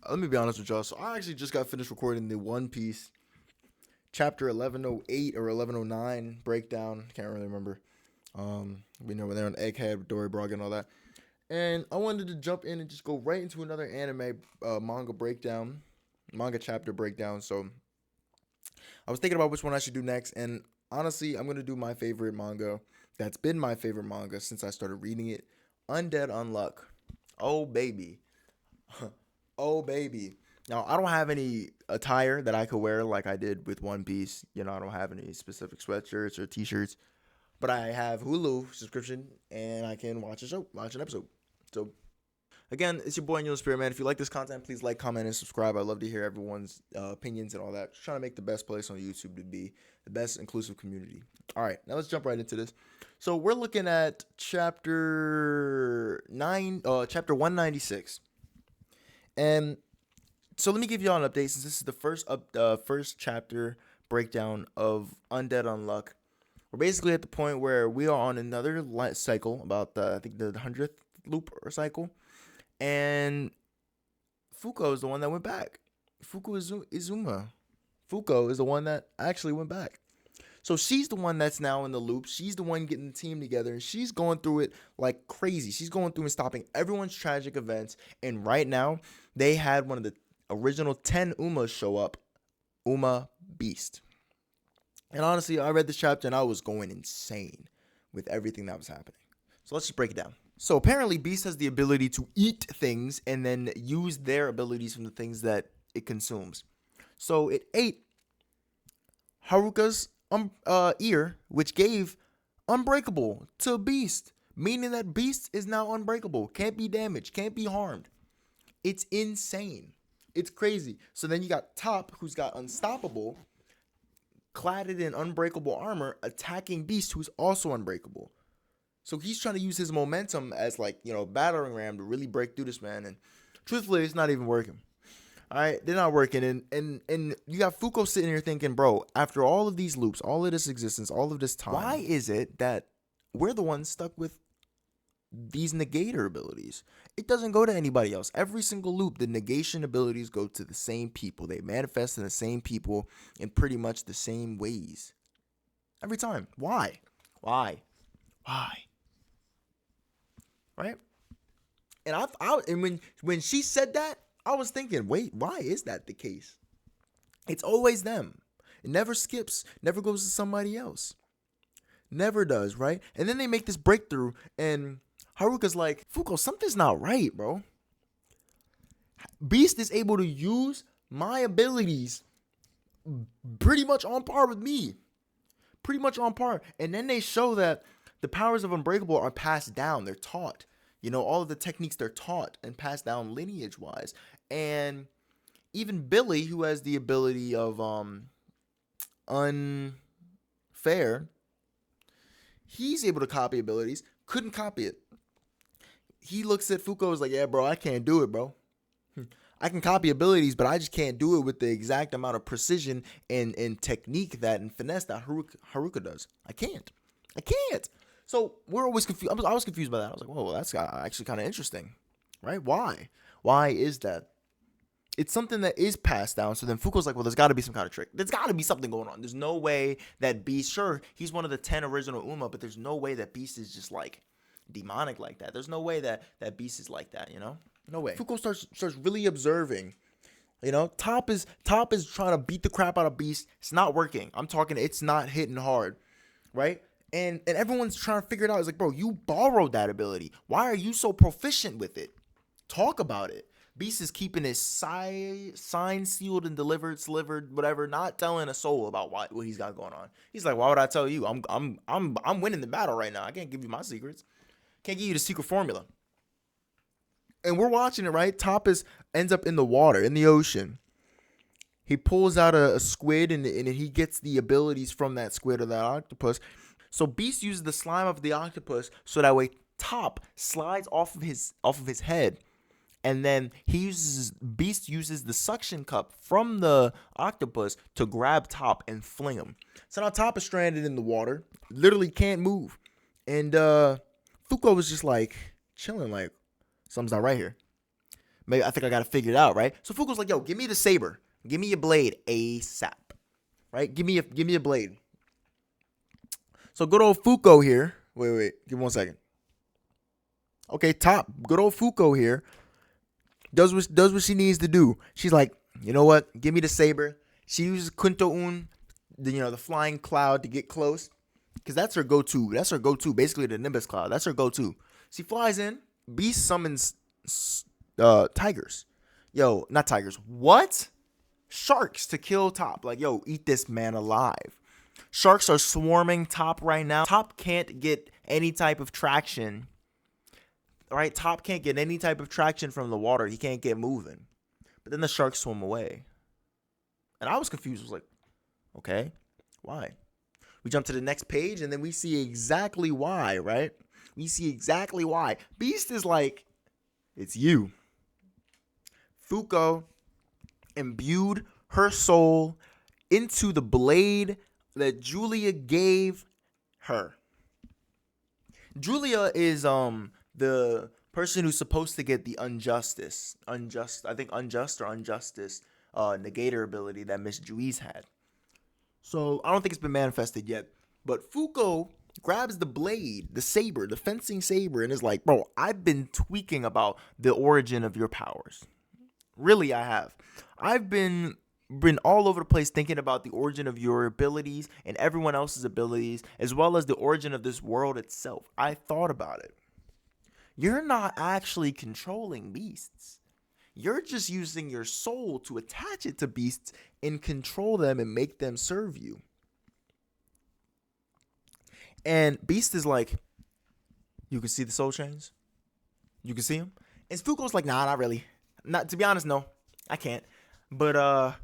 let me be honest with y'all. So I actually just got finished recording the One Piece chapter 1108 or 1109 breakdown. Can't really remember. We know when they're on Egghead with Dory Braga and all that. And I wanted to jump in and just go right into another anime manga chapter breakdown. So I was thinking about which one I should do next, and honestly, I'm gonna do my favorite manga. That's been my favorite manga since I started reading it. Undead Unluck. Oh baby. Oh baby. Now I don't have any attire that I could wear like I did with One Piece. I don't have any specific sweatshirts or t-shirts. But I have Hulu subscription and I can watch an episode. So again, it's your boy Neil Spirit, man. If you like this content, please like, comment, and subscribe. I'd love to hear everyone's opinions and all that. Just trying to make the best place on YouTube to be the best inclusive community. All right, now let's jump right into this. So we're looking at chapter 196. And so let me give y'all an update since this is the first chapter breakdown of Undead Unluck. We're basically at the point where we are on another cycle, about I think the 100th loop or cycle, and Fuko is the one that went back. Fuko is the one that actually went back. So she's the one that's now in the loop. She's the one getting the team together, and she's going through it like crazy. She's going through and stopping everyone's tragic events, and right now, they had one of the original 10 Umas show up, Uma Beast. And honestly, I read this chapter and I was going insane with everything that was happening. So let's just break it down. So apparently Beast has the ability to eat things and then use their abilities from the things that it consumes. So it ate Haruka's ear, which gave Unbreakable to Beast, meaning that Beast is now unbreakable, can't be damaged, can't be harmed. It's insane. It's crazy. So then you got Top, who's got Unstoppable, cladded in unbreakable armor, attacking Beast, who's also unbreakable. So he's trying to use his momentum as battering ram to really break through this man. And truthfully, it's not even working. All right, they're not working. And you got Fuko sitting here thinking, bro, after all of these loops, all of this existence, all of this time, why is it that we're the ones stuck with these negator abilities? It doesn't go to anybody else. Every single loop, the negation abilities go to the same people. They manifest in the same people in pretty much the same ways. Every time. Why? Right? And when she said that, I was thinking, wait, why is that the case? It's always them. It never skips, never goes to somebody else. Never does, right? And then they make this breakthrough, and Haruka's like, Fuko, something's not right, bro. Beast is able to use my abilities pretty much on par with me. Pretty much on par. And then they show that the powers of Unbreakable are passed down. They're taught. All of the techniques, they're taught and passed down lineage-wise. And even Billy, who has the ability of Unfair, he's able to copy abilities. Couldn't copy it. He looks at Fuko is like, yeah, bro, I can't do it, bro. I can copy abilities, but I just can't do it with the exact amount of precision and technique and finesse that Haruka does. I can't. So we're always confused. I was confused by that. I was like, whoa, that's actually kind of interesting, right? Why? Why is that? It's something that is passed down. So then Fuko's like, well, there's got to be some kind of trick. There's got to be something going on. There's no way that Beast, sure, he's one of the 10 original Uma, but there's no way that Beast is just like demonic like that. There's no way that Beast is like that, No way. Fuko starts really observing. Top is trying to beat the crap out of Beast. It's not working. I'm talking, it's not hitting hard, right? And everyone's trying to figure it out. It's like, bro, you borrowed that ability. Why are you so proficient with it? Talk about it. Beast is keeping his sign sealed and delivered, whatever, not telling a soul about what he's got going on. He's like, why would I tell you? I'm winning the battle right now. I can't give you my secrets. Can't give you the secret formula. And we're watching it, right? Top ends up in the water, in the ocean. He pulls out a squid and he gets the abilities from that squid or that octopus. So Beast uses the slime of the octopus so that way Top slides off of his head. And then Beast uses the suction cup from the octopus to grab Top and fling him. So now Top is stranded in the water, literally can't move. And Fuko was just like chilling, like something's not right here. Maybe I think I got to figure it out, right? So Fuko's like, yo, give me the saber. Give me your blade ASAP, right? Give me a blade. So good old Fuko here. Wait. Give me 1 second. Okay, top. Good old Fuko here does what she needs to do. She's like, you know what? Give me the saber. She uses Kunto Un, the flying cloud to get close, because that's her go-to. That's her go-to. Basically, the Nimbus cloud. That's her go-to. She flies in. Beast summons tigers. Yo, not tigers. What? Sharks to kill Top. Like, yo, eat this man alive. Sharks are swarming Top right now. Top can't get any type of traction. Right? Top can't get any type of traction from the water. He can't get moving. But then the sharks swim away. And I was confused. I was like, okay, why? We jump to the next page, and then we see exactly why, right? We see exactly why. Beast is like, it's you. Fuko imbued her soul into the blade that Julia gave her. Julia is the person who's supposed to get the unjust negator ability that Miss Juiz had. So I don't think it's been manifested yet. But Fuko grabs the blade, the saber, the fencing saber, and is like, bro, I've been tweaking about the origin of your powers. Really, I have. I've been all over the place thinking about the origin of your abilities and everyone else's abilities, as well as the origin of this world itself. I thought about it. You're not actually controlling beasts. You're just using your soul to attach it to beasts and control them and make them serve you. And Beast is like, you can see the soul chains? You can see them? And Fuko's like, nah, not really. Not, to be honest, no. I can't. But I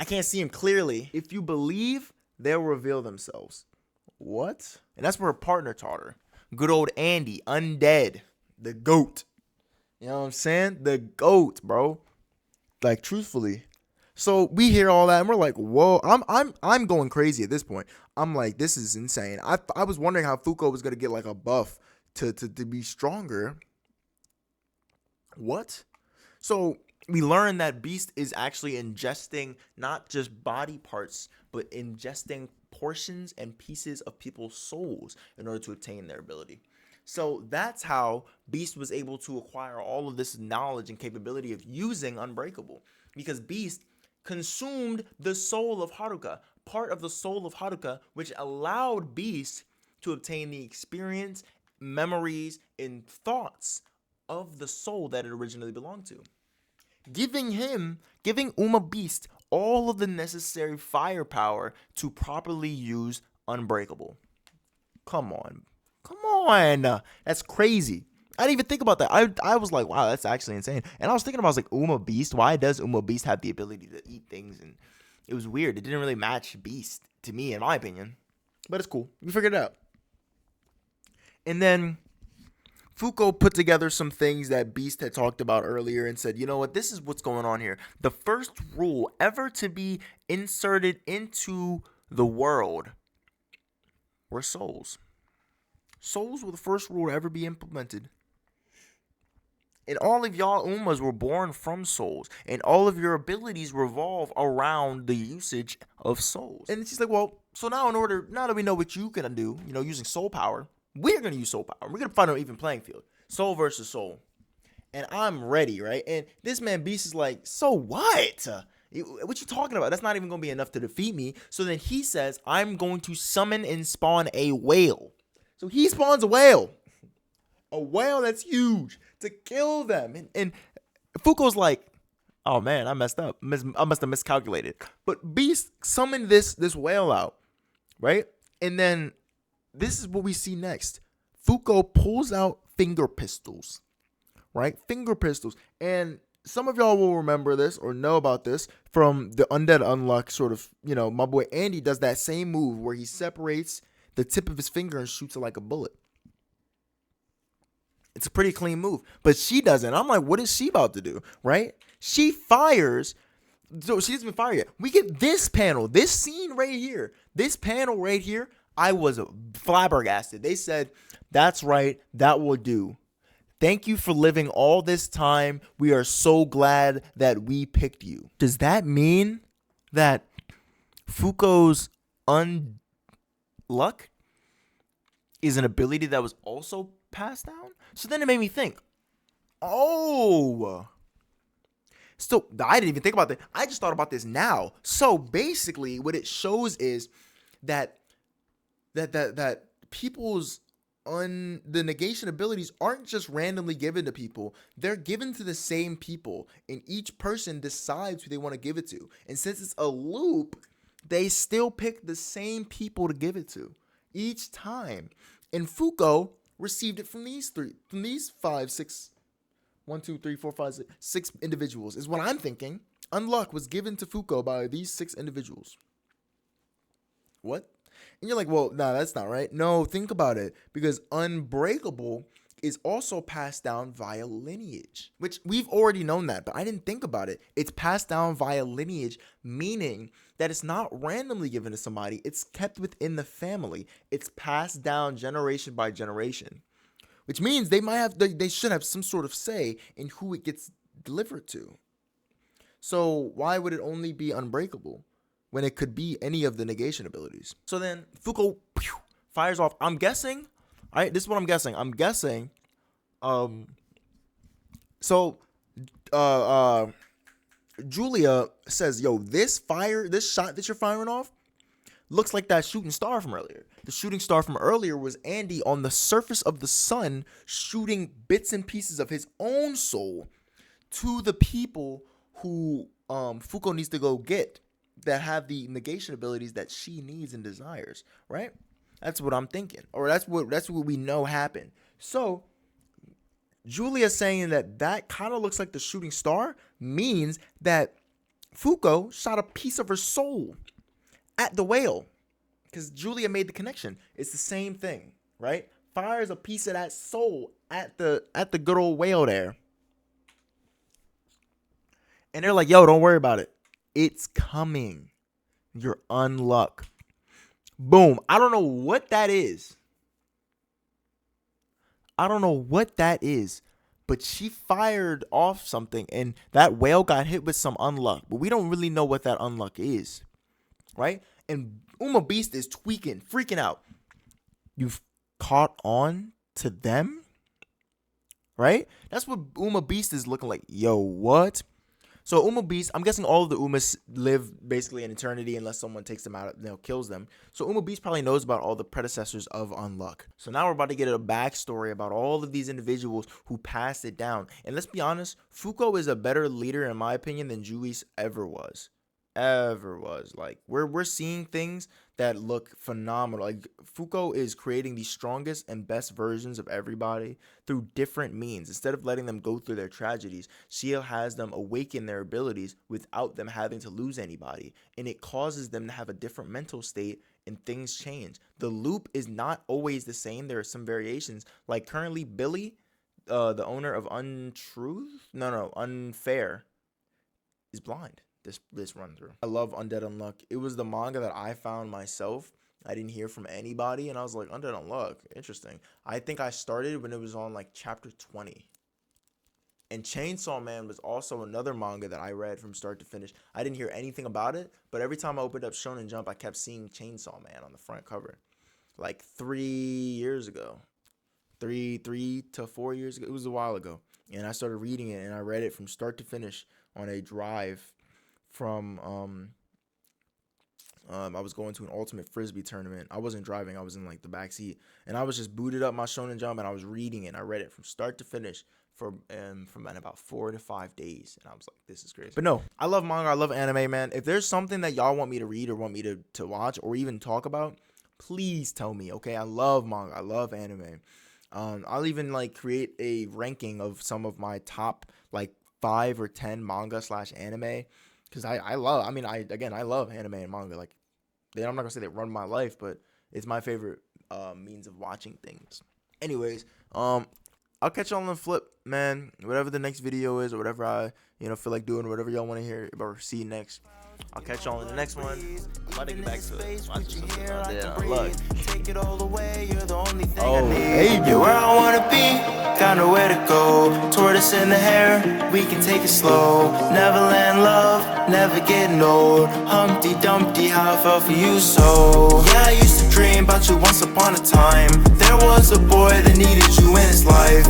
can't see him clearly. If you believe, they'll reveal themselves. What? And that's what her partner taught her. Good old Andy, Undead, the GOAT. You know what I'm saying? The GOAT, bro. Like, truthfully. So we hear all that and we're like, whoa. I'm going crazy at this point. I'm like, this is insane. I was wondering how Fuko was gonna get like a buff to be stronger. What? So we learn that Beast is actually ingesting not just body parts, but ingesting portions and pieces of people's souls in order to attain their ability. So that's how Beast was able to acquire all of this knowledge and capability of using Unbreakable. Because Beast consumed the soul of Haruka, part of the soul of Haruka, which allowed Beast to obtain the experience, memories, and thoughts of the soul that it originally belonged to. Giving Uma Beast all of the necessary firepower to properly use Unbreakable. Come on. That's crazy. I didn't even think about that. I was like, wow, that's actually insane. And I was thinking about, I was like, Uma Beast, why does Uma Beast have the ability to eat things? And it was weird. It didn't really match Beast to me, in my opinion. But it's cool. We figured it out. And then Fuko put together some things that Beast had talked about earlier and said, you know what, this is what's going on here. The first rule ever to be inserted into the world were souls. Souls were the first rule to ever be implemented. And all of y'all Umas were born from souls. And all of your abilities revolve around the usage of souls. And she's like, well, so now that we know what you can do, using soul power, we're going to use soul power. We're going to find an even playing field. Soul versus soul. And I'm ready, right? And this man Beast is like, so what? What you talking about? That's not even going to be enough to defeat me. So then he says, I'm going to summon and spawn a whale. So he spawns a whale. A whale that's huge to kill them. And Fuko's like, oh man, I messed up. I must have miscalculated. But Beast summoned this whale out, right? And then this is what we see next. Fuko pulls out finger pistols, right? Finger pistols. And some of y'all will remember this or know about this from the Undead Unluck sort of, my boy Andy does that same move where he separates the tip of his finger and shoots it like a bullet. It's a pretty clean move, but she doesn't. I'm like, what is she about to do, right? She fires. So she doesn't even fire yet. We get this panel, this scene right here, this panel right here. I was flabbergasted. They said, that's right, that will do. Thank you for living all this time. We are so glad that we picked you. Does that mean that Fuko's Unluck is an ability that was also passed down? So then it made me think, oh, so I didn't even think about that. I just thought about this now. So basically what it shows is that people's the negation abilities aren't just randomly given to people. They're given to the same people, and each person decides who they want to give it to. And since it's a loop, they still pick the same people to give it to each time. And Fuko received it from these six individuals is what I'm thinking. Unluck was given to Fuko by these 6 individuals. What? And you're like, well, nah, that's not right. No, think about it. Because Unbreakable is also passed down via lineage, which we've already known that, but I didn't think about it. It's passed down via lineage, meaning that it's not randomly given to somebody. It's kept within the family. It's passed down generation by generation, which means they should have some sort of say in who it gets delivered to. So why would it only be Unbreakable when it could be any of the negation abilities? So then Fuko fires off. I'm guessing. All right, this is what I'm guessing. Julia says, "Yo, this shot that you're firing off looks like that shooting star from earlier. The shooting star from earlier was Andy on the surface of the sun shooting bits and pieces of his own soul to the people who Fuko needs to go get that have the negation abilities that she needs and desires, right? That's what I'm thinking. Or that's what we know happened. So Julia saying that kind of looks like the shooting star means that Fuko shot a piece of her soul at the whale, because Julia made the connection. It's the same thing, right? Fires a piece of that soul at the good old whale there. And they're like, yo, don't worry about it. It's coming. You're Unluck. Boom. I don't know what that is. But she fired off something, and that whale got hit with some Unluck. But we don't really know what that Unluck is, right? And Uma Beast is tweaking, freaking out. You've caught on to them, right? That's what Uma Beast is looking like. Yo, what? So Uma Beast, I'm guessing all of the Umas live basically in eternity unless someone takes them out, kills them. So Uma Beast probably knows about all the predecessors of Unluck. So now we're about to get a backstory about all of these individuals who passed it down. And let's be honest, Fuko is a better leader in my opinion than Juice ever was. Like we're seeing things that look phenomenal. Like Fuko is creating the strongest and best versions of everybody through different means. Instead of letting them go through their tragedies, she has them awaken their abilities without them having to lose anybody, and it causes them to have a different mental state, and things change. The loop is not always the same. There are some variations. Like currently Billy, the owner of Unfair, is blind. This run through. I love Undead Unluck. It was the manga that I found myself. I didn't hear from anybody, and I was like, Undead Unluck, interesting. I think I started when it was on like chapter 20. And Chainsaw Man was also another manga that I read from start to finish. I didn't hear anything about it, but every time I opened up Shonen Jump, I kept seeing Chainsaw Man on the front cover. Like 3 years ago. 3 to 4 years ago. It was a while ago. And I started reading it, and I read it from start to finish on a drive from I was going to an ultimate frisbee tournament. I wasn't driving, I was in like the back seat, and I was just booted up my Shonen Jump, and I was reading it. I read it from start to finish from about 4 to 5 days, and I was like, this is crazy. But no, I love manga, I love anime, man. If there's something that y'all want me to read or want me to watch or even talk about, please tell me, okay? I love manga, I love anime. I'll even like create a ranking of some of my top like 5 or 10 manga / anime. Because I love anime and manga. Like, I'm not going to say they run my life, but it's my favorite means of watching things. Anyways, I'll catch y'all on the flip, man. Whatever the next video is, or whatever I, feel like doing, whatever y'all want to hear or see next. I'll catch y'all in the next one. I'm about to get back to it. Watching something Undead, Unluck. Take it all away, you're the only thing Oh, I need. baby. You're where I wanna be, got nowhere to go. Tortoise in the hair, we can take it slow. Neverland love, never getting old. Humpty Dumpty, how I felt for you so. Yeah, I used to dream about you once upon a time. There was a boy that needed you in his life.